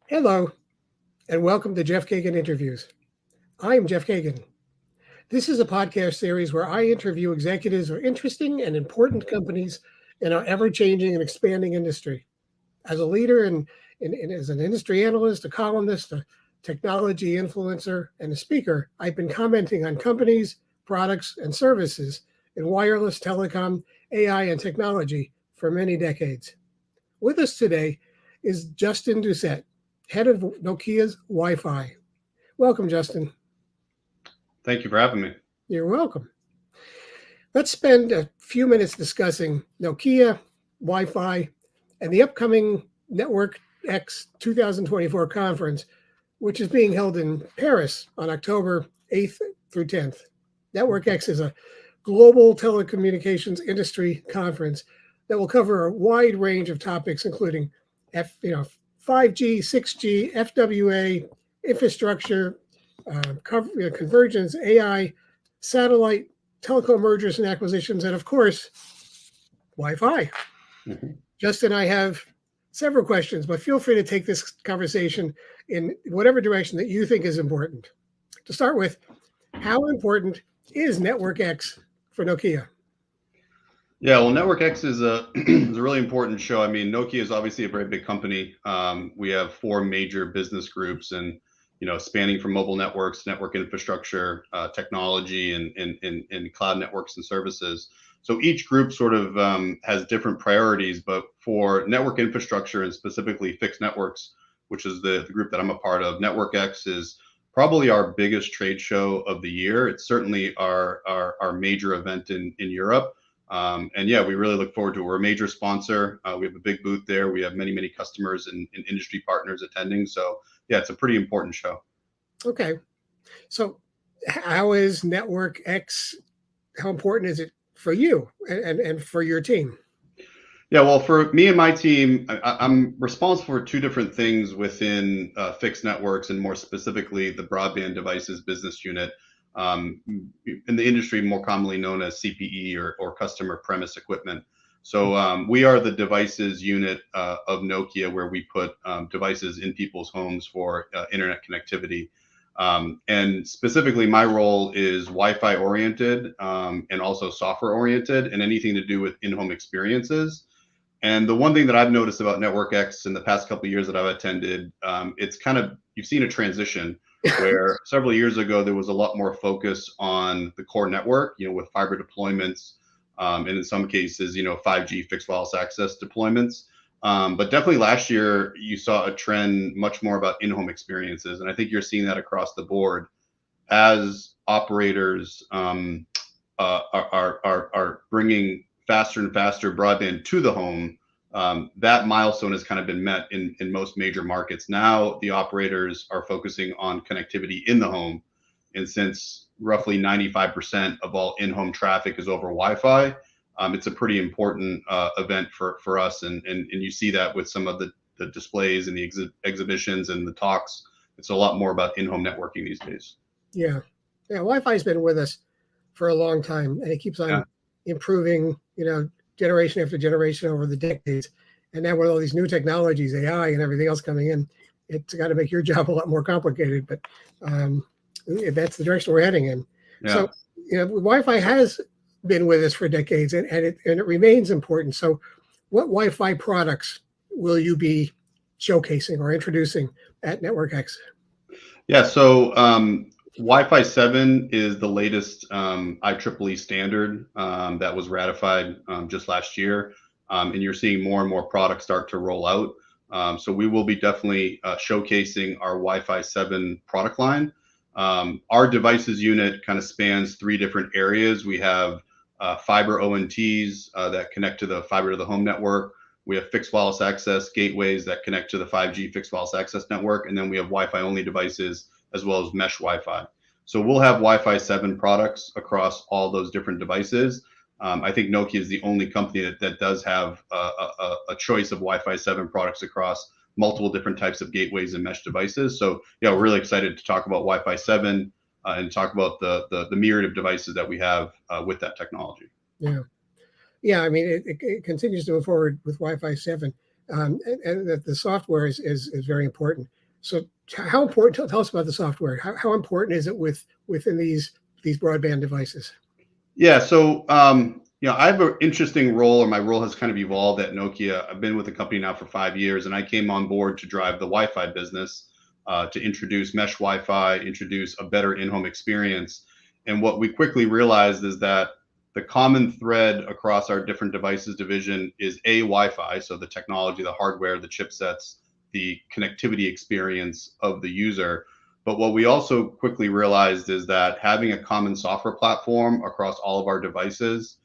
Hello, and welcome to Jeff Kagan Interviews. I'm Jeff Kagan. This is a podcast series where I interview executives of interesting and important companies in our ever-changing and expanding industry. As a leader and as an industry analyst, a columnist, a technology influencer, and a speaker, I've been commenting on companies, products, and services in wireless, telecom, AI, and technology for many decades. With us today is Justin Doucette, head of Nokia's Wi-Fi. Welcome, Justin. Thank you for having me. You're welcome. Let's spend a few minutes discussing Nokia, Wi-Fi, and the upcoming Network X 2024 conference, which is being held in Paris on October 8th through 10th. Network X is a global telecommunications industry conference that will cover a wide range of topics, including 5G, 6G, FWA, infrastructure, convergence, AI, satellite, telecom mergers and acquisitions, and of course, Wi-Fi. Mm-hmm. Justin, I have several questions, but feel free to take this conversation in whatever direction that you think is important. To start with, how important is Network X for Nokia? Yeah, well, Network X is a really important show. I mean, Nokia is obviously a very big company. We have four major business groups, and spanning from mobile networks, network infrastructure, technology, and cloud networks and services. So each group sort of has different priorities. But for network infrastructure and specifically fixed networks, which is the group that I'm a part of, Network X is probably our biggest trade show of the year. It's certainly our major event in Europe. And yeah, we really look forward to it. We're a major sponsor. We have a big booth there. We have many customers and industry partners attending. So yeah, it's a pretty important show. Okay. So how is Network X, how important is it for you and for your team? Yeah, well, for me and my team, I'm responsible for two different things within fixed networks, and more specifically, the broadband devices business unit. In the industry more commonly known as CPE or customer premise equipment. So we are the devices unit of Nokia, where we put devices in people's homes for internet connectivity. And specifically, my role is Wi-Fi oriented and also software oriented, and anything to do with in-home experiences. And the one thing that I've noticed about Network X in the past couple of years that I've attended, it's kind of, you've seen a transition where several years ago, there was a lot more focus on the core network, with fiber deployments, and in some cases, 5G fixed wireless access deployments. But definitely last year, you saw a trend much more about in-home experiences. And I think you're seeing that across the board as operators are bringing faster and faster broadband to the home. That milestone has kind of been met in most major markets. Now the operators are focusing on connectivity in the home. And since roughly 95% of all in-home traffic is over Wi-Fi, it's a pretty important event for us. And you see that with some of the displays and the exhibitions and the talks. It's a lot more about in-home networking these days. Yeah. Wi-Fi has been with us for a long time, and it keeps on improving, generation after generation over the decades. And now with all these new technologies, AI and everything else coming in, it's got to make your job a lot more complicated. But that's the direction we're heading in. Yeah. So, Wi-Fi has been with us for decades, and it remains important. So what Wi-Fi products will you be showcasing or introducing at Network X? Yeah, so Wi-Fi 7 is the latest IEEE standard that was ratified just last year. And you're seeing more and more products start to roll out. So we will be definitely showcasing our Wi-Fi 7 product line. Our devices unit kind of spans three different areas. We have fiber ONTs that connect to the fiber to the home network. We have fixed wireless access gateways that connect to the 5G fixed wireless access network. And then we have Wi-Fi only devices as well as mesh Wi-Fi. So we'll have Wi-Fi 7 products across all those different devices. I think Nokia is the only company that does have a choice of Wi-Fi 7 products across multiple different types of gateways and mesh devices. So yeah, we're really excited to talk about Wi-Fi 7 and talk about the myriad of devices that we have with that technology. Yeah. I mean, it continues to move forward with Wi-Fi 7, and that the software is very important. So how important, tell us about the software. How important is it within these broadband devices? Yeah, so I have an interesting role, or my role has kind of evolved at Nokia. I've been with the company now for 5 years, and I came on board to drive the Wi-Fi business, to introduce mesh Wi-Fi, introduce a better in-home experience. And what we quickly realized is that the common thread across our different devices division is Wi-Fi, so the technology, the hardware, the chipsets, the connectivity experience of the user. But what we also quickly realized is that having a common software platform across all of our devices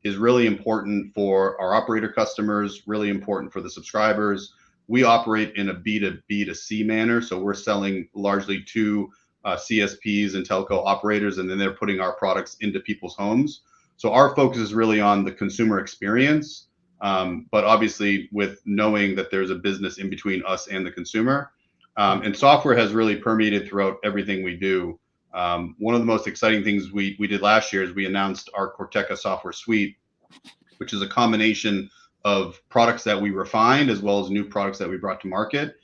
is really important for our operator customers, really important for the subscribers. We operate in a B2B2C manner, so we're selling largely to CSPs and telco operators, and then they're putting our products into people's homes. So our focus is really on the consumer experience, but obviously with knowing that there's a business in between us and the consumer. And software has really permeated throughout everything we do. One of the most exciting things we did last year is we announced our Corteca software suite, which is a combination of products that we refined as well as new products that we brought to market.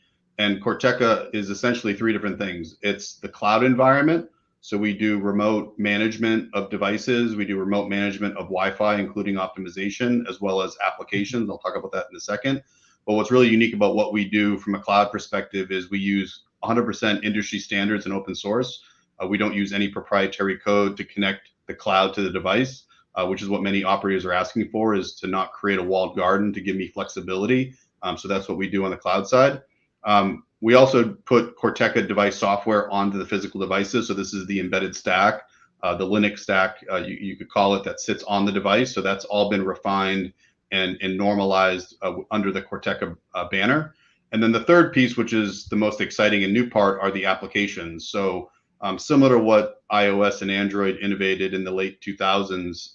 And Corteca is essentially three different things. It's the cloud environment. So we do remote management of devices. We do remote management of Wi-Fi, including optimization, as well as applications. I'll talk about that in a second. But what's really unique about what we do from a cloud perspective is we use 100% industry standards and open source. We don't use any proprietary code to connect the cloud to the device, which is what many operators are asking for, is to not create a walled garden to give me flexibility. So that's what we do on the cloud side. We also put Corteca device software onto the physical devices. So this is the embedded stack, the Linux stack, you could call it, that sits on the device. So that's all been refined and normalized under the Corteca banner. And then the third piece, which is the most exciting and new part, are the applications. So similar to what iOS and Android innovated in the late 2000s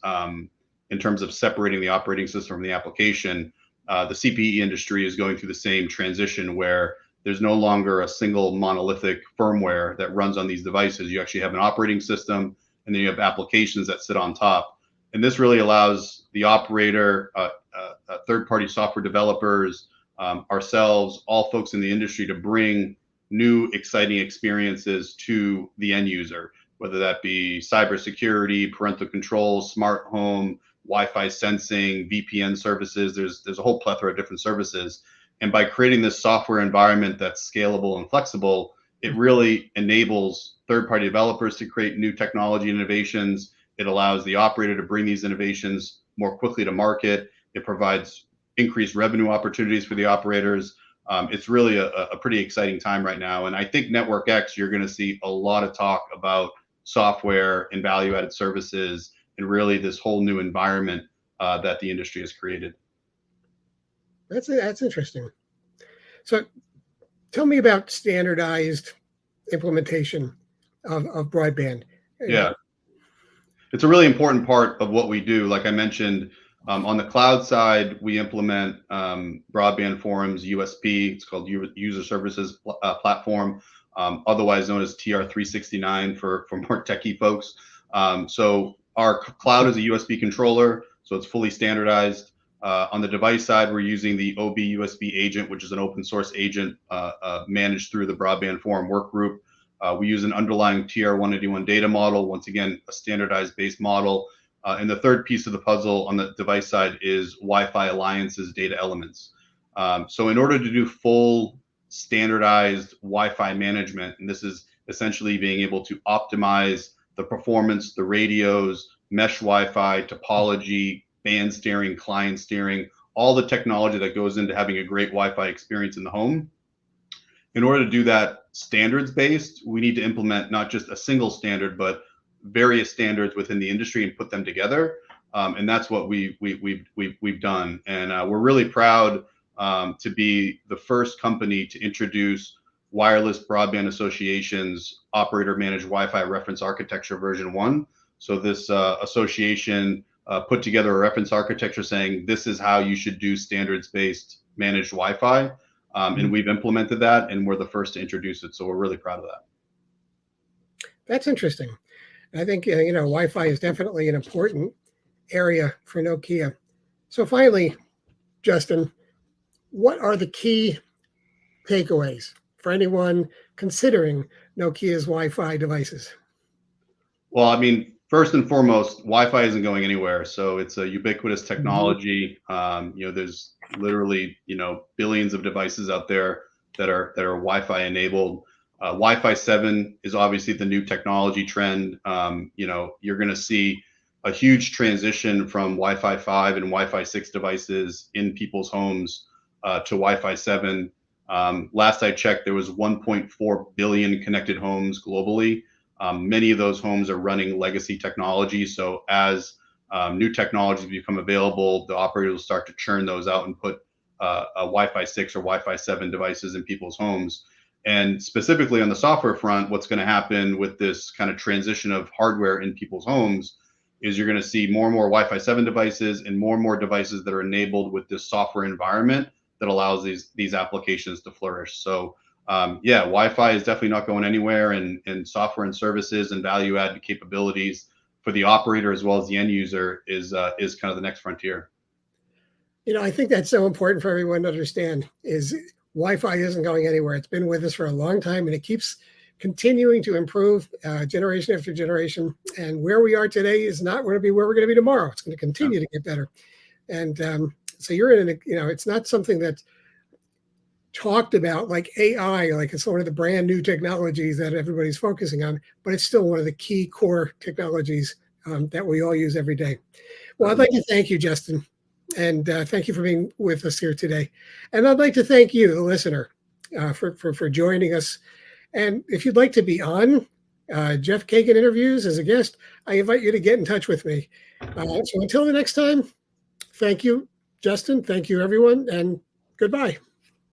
in terms of separating the operating system from the application, the CPE industry is going through the same transition where there's no longer a single monolithic firmware that runs on these devices. You actually have an operating system, and then you have applications that sit on top. And this really allows the operator, third-party software developers, ourselves, all folks in the industry to bring new exciting experiences to the end user, whether that be cybersecurity, parental control, smart home, Wi-Fi sensing, VPN services. There's a whole plethora of different services. And by creating this software environment that's scalable and flexible, it really enables third-party developers to create new technology innovations. It allows the operator to bring these innovations more quickly to market. It provides increased revenue opportunities for the operators. It's really a pretty exciting time right now. And I think Network X, you're going to see a lot of talk about software and value-added services and really this whole new environment that the industry has created. That's interesting. So tell me about standardized implementation of broadband. Yeah. It's a really important part of what we do. Like I mentioned, on the cloud side, we implement broadband forums, USP. It's called User Services Platform, otherwise known as TR369 for more techie folks. So our cloud is a USB controller, so it's fully standardized. On the device side, we're using the OB USB agent, which is an open source agent managed through the Broadband Forum work group. We use an underlying TR181 data model, once again, a standardized base model. And the third piece of the puzzle on the device side is Wi-Fi Alliance's data elements. So in order to do full standardized Wi-Fi management, and this is essentially being able to optimize the performance, the radios, mesh Wi-Fi, topology, band steering, client steering, all the technology that goes into having a great Wi-Fi experience in the home. In order to do that standards-based, we need to implement not just a single standard, but various standards within the industry and put them together. And that's what we've done. And we're really proud to be the first company to introduce Wireless Broadband Association's Operator Managed Wi-Fi Reference Architecture version 1. So this association put together a reference architecture saying this is how you should do standards-based managed Wi-Fi. And we've implemented that, and we're the first to introduce it. So we're really proud of that. That's interesting. I think, Wi-Fi is definitely an important area for Nokia. So finally, Justin, what are the key takeaways for anyone considering Nokia's Wi-Fi devices? Well, I mean, first and foremost, Wi-Fi isn't going anywhere. So it's a ubiquitous technology. There's literally, billions of devices out there that are Wi-Fi enabled. Wi-Fi 7 is obviously the new technology trend. You're going to see a huge transition from Wi-Fi 5 and Wi-Fi 6 devices in people's homes to Wi-Fi 7. Last I checked, there was 1.4 billion connected homes globally. Many of those homes are running legacy technology. So as new technologies become available, the operators will start to churn those out and put a Wi-Fi 6 or Wi-Fi 7 devices in people's homes. And specifically on the software front, what's going to happen with this kind of transition of hardware in people's homes is you're going to see more and more Wi-Fi 7 devices and more devices that are enabled with this software environment that allows these applications to flourish. So Wi-Fi is definitely not going anywhere, and software and services and value-added capabilities for the operator as well as the end user is kind of the next frontier. I think that's so important for everyone to understand is Wi-Fi isn't going anywhere. It's been with us for a long time, and it keeps continuing to improve generation after generation. And where we are today is not going to be where we're going to be tomorrow. It's going to continue to get better. And so you're in, it's not something that's talked about like AI, like it's one of the brand new technologies that everybody's focusing on, but it's still one of the key core technologies that we all use every day. Well, I'd like to thank you, Justin. And thank you for being with us here today. And I'd like to thank you, the listener, for joining us. And if you'd like to be on Jeff Kagan Interviews as a guest, I invite you to get in touch with me. So until the next time, thank you, Justin. Thank you, everyone. And goodbye.